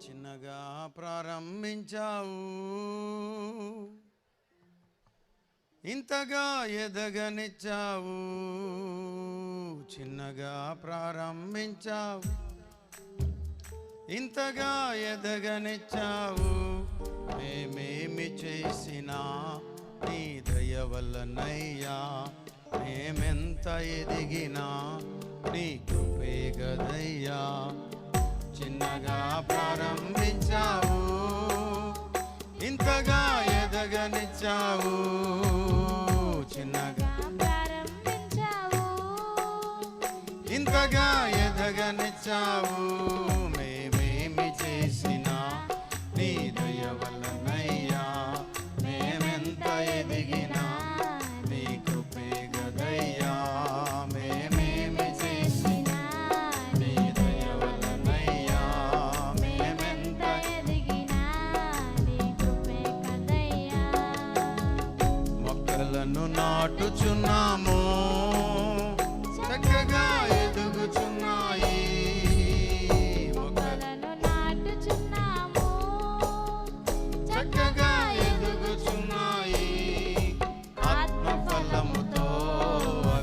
చిన్నగా ప్రారంభించావు, ఇంతగా ఎదగనిచ్చావు. చిన్నగా ప్రారంభించావు, ఇంతగా ఎదగనిచ్చావు. మేమేమి చేసినా నీ దయ వల్లనయ్యా, మేమెంత ఎదిగినా నీ కృపే గదయ్యా. చిన్నగా ప్రారంభించావు, ఇంతగా ఎదగనిచ్చావు. చిన్నగా ప్రారంభించావు, ఇంతగా ఎదగనిచ్చావు. మేమేమి చేసినా నీ దయ వల్లనయ్యా, మేమెంత ఎదిగినా నీ కృపే గదయ్యా. మేమేమి చేసినా నీ దయ వల్లనయ్యా, మేమెంత ఎదిగినా నీ కృపే కదయ్యా. మొక్కలను నాటుచున్నాము, చక్కగా ఎదుగుచున్నాయి. మొక్కలను నాటుచున్నాము, చక్కగా